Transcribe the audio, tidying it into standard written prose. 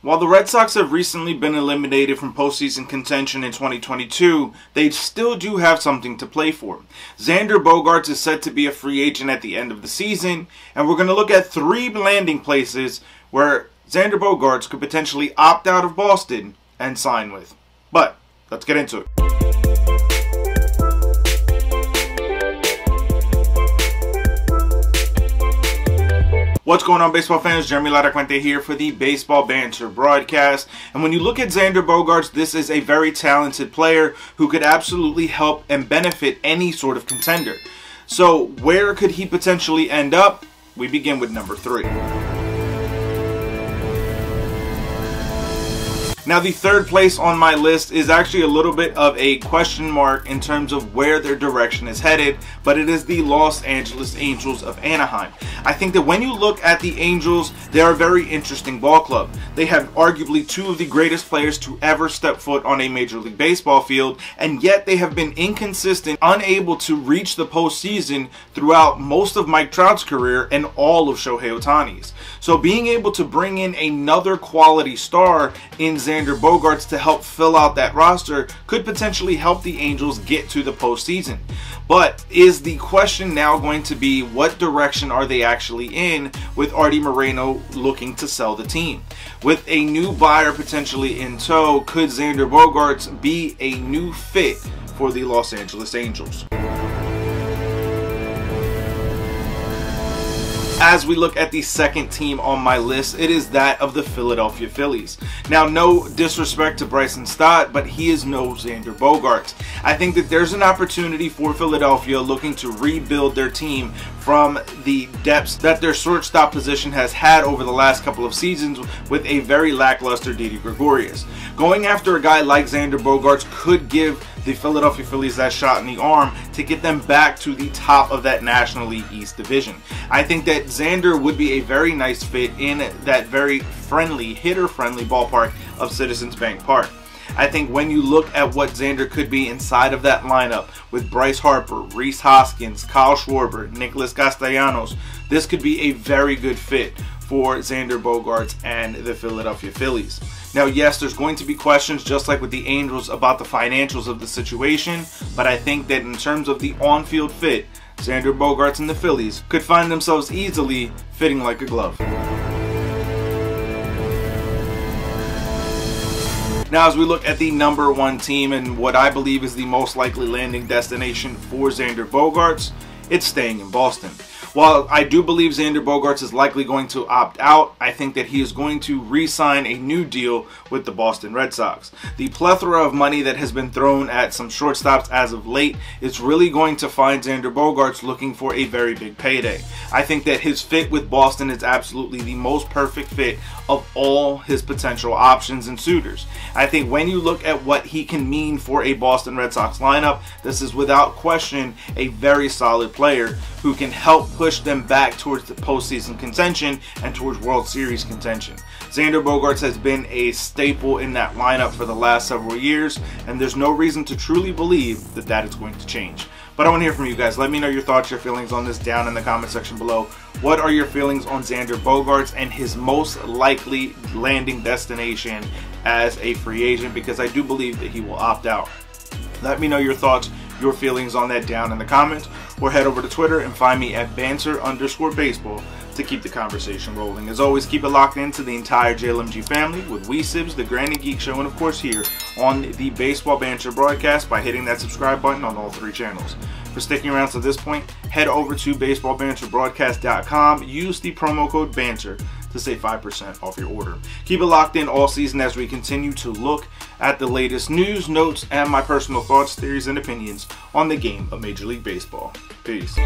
While the Red Sox have recently been eliminated from postseason contention in 2022, they still do have something to play for. Xander Bogaerts is set to be a free agent at the end of the season, and we're going to look at 3 landing places where Xander Bogaerts could potentially opt out of Boston and sign with. But let's get into it. What's going on, baseball fans? Jeremy Laracuente here for the Baseball Banter Broadcast. And when you look at Xander Bogaerts, this is a very talented player who could absolutely help and benefit any sort of contender. So where could he potentially end up? We begin with number 3. Now, the third place on my list is actually a little bit of a question mark in terms of where their direction is headed, but it is the Los Angeles Angels of Anaheim. I think that when you look at the Angels, they are a very interesting ball club. They have arguably 2 of the greatest players to ever step foot on a Major League Baseball field, and yet they have been inconsistent, unable to reach the postseason throughout most of Mike Trout's career and all of Shohei Ohtani's. So being able to bring in another quality star in Xander Bogaerts to help fill out that roster could potentially help the Angels get to the postseason. But is the question now going to be, what direction are they actually in with Artie Moreno looking to sell the team? With a new buyer potentially in tow, could Xander Bogaerts be a new fit for the Los Angeles Angels? As we look at the second team on my list, it is that of the Philadelphia Phillies. Now, no disrespect to Bryson Stott, but he is no Xander Bogaerts. I think that there's an opportunity for Philadelphia looking to rebuild their team from the depths that their shortstop position has had over the last couple of seasons with a very lackluster Didi Gregorius. Going after a guy like Xander Bogaerts could give the Philadelphia Phillies that shot in the arm to get them back to the top of that National League East division. I think that Xander would be a very nice fit in that very friendly, hitter-friendly ballpark of Citizens Bank Park. I think when you look at what Xander could be inside of that lineup with Bryce Harper, Rhys Hoskins, Kyle Schwarber, Nicholas Castellanos, this could be a very good fit for Xander Bogaerts and the Philadelphia Phillies. Now, yes, there's going to be questions, just like with the Angels, about the financials of the situation, but I think that in terms of the on-field fit, Xander Bogaerts and the Phillies could find themselves easily fitting like a glove. Now, as we look at the number 1 team and what I believe is the most likely landing destination for Xander Bogaerts, it's staying in Boston. While I do believe Xander Bogaerts is likely going to opt out, I think that he is going to re-sign a new deal with the Boston Red Sox. The plethora of money that has been thrown at some shortstops as of late is really going to find Xander Bogaerts looking for a very big payday. I think that his fit with Boston is absolutely the most perfect fit of all his potential options and suitors. I think when you look at what he can mean for a Boston Red Sox lineup, this is without question a very solid player who can help push them back towards the postseason contention and towards World Series contention. Xander Bogaerts has been a staple in that lineup for the last several years, and there's no reason to truly believe that that is going to change. But I want to hear from you guys. Let me know your thoughts, your feelings on this down in the comment section below. What are your feelings on Xander Bogaerts and his most likely landing destination as a free agent? Because I do believe that he will opt out. Let me know your thoughts, your feelings on that down in the comments, or head over to Twitter and find me at banter_baseball to keep the conversation rolling. As always, keep it locked into the entire JLMG family with Sibs, the Granny Geek Show, and of course here on the Baseball Banter Broadcast by hitting that subscribe button on all 3 channels. For sticking around to this point, head over to baseballbanterbroadcast.com. Use the promo code BANTER to save 5% off your order. Keep it locked in all season as we continue to look at the latest news, notes, and my personal thoughts, theories, and opinions on the game of Major League Baseball. Peace.